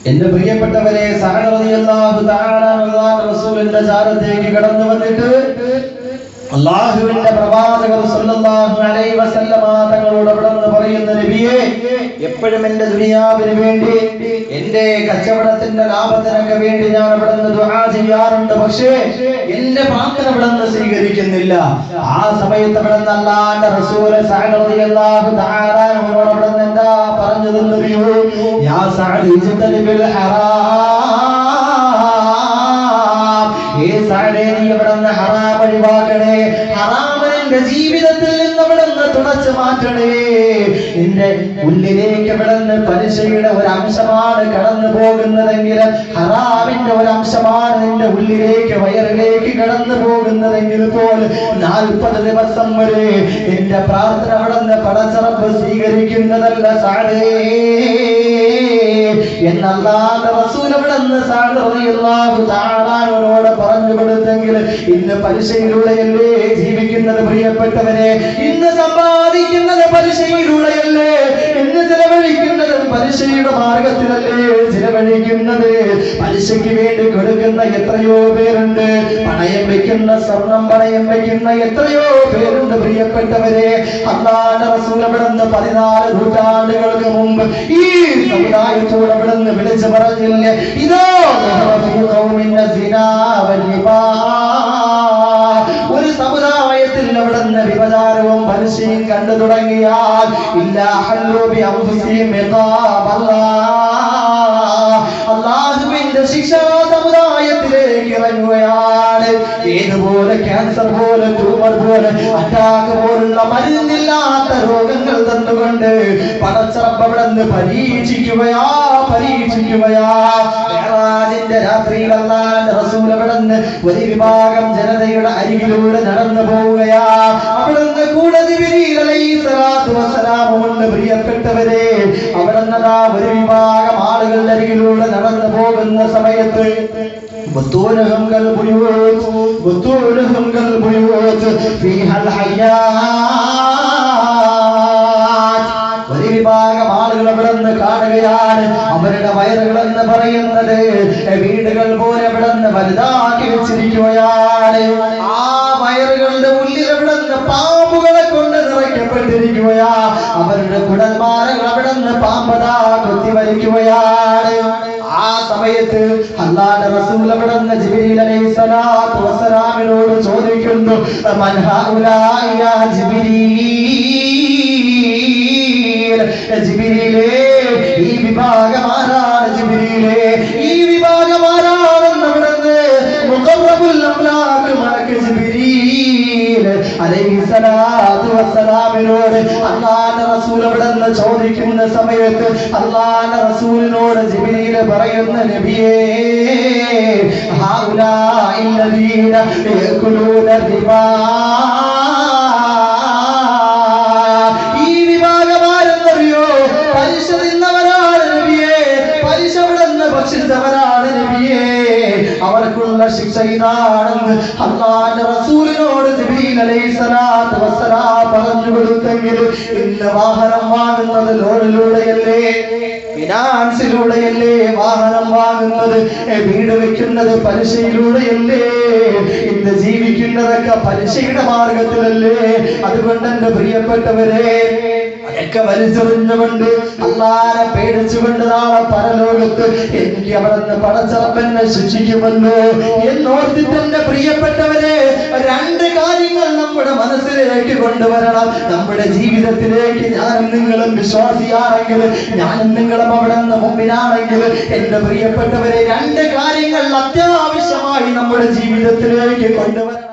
എന്റെ പ്രിയപ്പെട്ടവരെ, സഅദ് റളിയല്ലാഹു തആല അൻഹു റസൂലിന്റെ ചാരത്തേക്ക് കടന്നു വന്നിട്ട് അല്ലാഹുവിന്റെ പ്രവാചകർ സല്ലല്ലാഹു അലൈഹി വസല്ലമ തങ്ങളോട് അവിടുന്ന് പറയുന്ന, നബിയേ, എപ്പോഴും എന്റെ ദുനിയാവിന് വേണ്ടി, എന്റെ കച്ചവടത്തിന്റെ ലാഭത്തിനൊക്കെ വേണ്ടി ഞാൻ അവിടുന്ന് ദുആ ചെയ്യാറുണ്ട്. പക്ഷേ എന്റെ പ്രാർത്ഥന അവിടുന്ന് സ്വീകരിക്കുന്നില്ല. ആ സമയത്ത് അവിടുന്ന് അല്ലാഹുവിന്റെ റസൂൽ സഅദ് റളിയല്ലാഹു തആല അൻഹുവിനോട് അവിടുന്ന് എന്താ പറഞ്ഞതെന്നറിയോ? യാ സഅദ് ഇജ്തനിബിൽ ഹറാം, ഏ സഅദേ, നീ അവിടുന്ന് ഹറാം ഒഴിവാക്കണേ. ഹറാം നിന്റെ ജീവിതത്തിൽ നിന്ന് അവിടുന്ന് തുടച്ചു മാറ്റണേ. നിന്റെ ഉള്ളിലേക്ക് അവിടുന്ന് പലിശയുടെ ഒരു അംശമാണ് കടന്നു പോകുന്നതെങ്കിൽ, ഹറാമിന്റെ ഒരു അംശമാണ് നിന്റെ ഉള്ളിലേക്ക്, വയറിലേക്ക് കടന്നു പോകുന്നതെങ്കിൽ പോലും 40 ദിവസം വരെ നിന്റെ പ്രാർത്ഥന അവിടുന്ന് പടച്ചറപ്പ് സ്വീകരിക്കുന്നതല്ല സഅദേ എന്നല്ലാഹുവിന്റെ റസൂൽ അവിടുന്ന് സഅദ് റളിയല്ലാഹു തആല അൻഹുവോട് പറഞ്ഞു കൊടുത്തെങ്കിൽ, ഇന്ന് പലിശയിലൂടെയല്ലേ ജീവിക്കുന്നത് പ്രിയപ്പെട്ടവരെ? ഇന്ന് സമ്പാദിക്കുന്നത് പലിശയിലൂടെയല്ലേ? ഇന്ന് ചെലവഴിക്കുന്നത് പലിശയുടെ മാർഗത്തിലല്ലേ ചെലവഴിക്കുന്നത്? പലിശയ്ക്ക് വേണ്ടി കൊടുക്കുന്ന എത്രയോ പേരുണ്ട്. പണയം വെക്കുന്ന, സ്വർണം പണയം വെക്കുന്ന എത്രയോ പേരുണ്ട് പ്രിയപ്പെട്ടവരെ. അല്ലാഹുവിന്റെ റസൂൽ അവിടുന്ന് 14 നൂറ്റാണ്ടുകൾക്ക് മുമ്പ് ഈ സമുദായത്തോട് അവിടുന്ന് വിളിച്ചു പറഞ്ഞില്ലേ, ഇതോ ഒരു സമുദായത്തിൽ അവിടുന്ന് വിഭചാരവും പലിശയും കണ്ടു തുടങ്ങിയാൽ അല്ലാഹുവിന്റെ ശിക്ഷ സമുദായത്തിലേക്ക് ഇറങ്ങുകയാണ്. ഏതുപോലെ ക്യാൻസർ പോലെ, ട്യൂമർ പോലെ, അറ്റാക്ക് പോലുള്ള മരുന്നില്ലാത്ത രോഗങ്ങൾ തന്നുകൊണ്ട് പടച്ചറപ്പ് അവിടുന്ന് പരീക്ഷിക്കുകയാ. മിഅ്റാജിന്റെ രാത്രിയിൽ അല്ലാഹുവിന്റെ റസൂൽ അവിടുന്ന് ഒരു വിഭാഗം ജനതയുടെ അരികിലൂടെ നടന്നു പോവുകയാ. അവിടുന്ന് കൂടെ ജിബ്രീൽ അലൈഹിസ്സലാത്തു വസ്സലാം ഉണ്ട് പ്രിയപ്പെട്ടവരെ. അവിടുന്ന് ഒരു വിഭാഗം ആളുകളുടെ അരികിലൂടെ നടന്നു പോകുന്ന സമയത്ത് ബുത്തൂനഹും കൽ ബുയൂത്ത് ഫീഹൽ ഹയ്യാത്ത്. ഒരു വിഭാഗം ആളുകൾ അവിടുന്ന് കാണുകയാണ്. അവരുടെ വയറുകൾ എന്ന് പറയുന്നത് വീടുകൾ പോലെ അവിടുന്ന് വലുതാക്കി വെച്ചിരിക്കുകയാണ്. ആ വയറുകളുടെ ഉള്ളിൽ അവിടുന്ന് പാമ്പുകളെ കൊണ്ട് നിറയ്ക്കപ്പെട്ടിരിക്കുകയാ. അവരുടെ കുടൽമാരങ്ങൾ അവിടുന്ന് പാമ്പതാ കുത്തിവലിക്കുകയാണ്. ആ സമയത്ത് അല്ലാഹുവിന്റെ റസൂൽ അവിടുന്ന് ജിബ്രീൽ അലൈഹിസ്സലാത്തു വസ്സലാമിനോട് ചോദിക്കുന്നു, മൻ ഹൗലാഇ യാ ജിബ്രീൽ, ജിബ്രീലേ, ഈ വിഭാഗം ആരാണ്? ജിബ്രീലേ, ഈ വിഭാഗം ആരാണെന്ന് അവിടുന്ന് മുഖറബുൽ അംലാഖ് മലക്ക് ജിബ്രീൽ അലൈഹിസ്സലാത്തു വസ്സലാമിനോട് അല്ലാഹുവിന്റെ റസൂൽ അവിടുന്ന് ചോദിക്കുന്ന സമയത്ത് അല്ലാഹുവിന്റെ റസൂലിനോട് ജിബ്രീൽ പറയുന്ന, നബിയേ, ഹൗലാഇല്ലദീന യഅകുലൂന റിബാ, ഈ വിഭാഗം ആരെന്നറിയോ? പലിശ തിന്നവരാണ് നബിയേ, പലിശ അവിടുന്ന് ഭക്ഷിച്ചവരാണ് നബിയേ. അവർക്കുള്ള ശിക്ഷ ഇതാണെന്ന് അല്ലാഹുവിന്റെ റസൂലിനോട് ജിബ്രീൽ അലൈഹിസ്സലാത്തു വസ്സലാം പറഞ്ഞു കൊടുത്തെങ്കിൽ, ഇന്ന് വാഹനം വാങ്ങുന്നത് ലോണിലൂടെയല്ലേ, ഫിനാൻസിലൂടെയല്ലേ വാഹനം വാങ്ങുന്നത്, വീട് വെക്കുന്നത് പലിശയിലൂടെയല്ലേ, ഇന്ന് ജീവിക്കുന്നതൊക്കെ പലിശയുടെ മാർഗത്തിലല്ലേ. അതുകൊണ്ട് എന്റെ പ്രിയപ്പെട്ടവരെ, അതൊക്കെ വലിച്ചെറിഞ്ഞുകൊണ്ട് അല്ലാഹുവിനെ പേടിച്ചുകൊണ്ട് നാളെ പരലോകത്ത് എനിക്ക് അവിടുന്ന് പടച്ചറപ്പെന്നെ ശിക്ഷിക്കുമല്ലോ എന്നോർത്തിട്ട് എന്റെ പ്രിയപ്പെട്ടവരെ, 2 കാര്യങ്ങൾ നമ്മുടെ മനസ്സിലേക്ക് കൊണ്ടുവരണം. നമ്മുടെ ജീവിതത്തിലേക്ക് ഞാനും നിങ്ങളും വിശ്വാസിയാണെങ്കിൽ, ഞാനും നിങ്ങളും അവിടുന്ന് മുമ്പിലാണെങ്കിൽ, എന്റെ പ്രിയപ്പെട്ടവരെ, 2 കാര്യങ്ങൾ അത്യാവശ്യമായി നമ്മുടെ ജീവിതത്തിലേക്ക് കൊണ്ടുവരണം.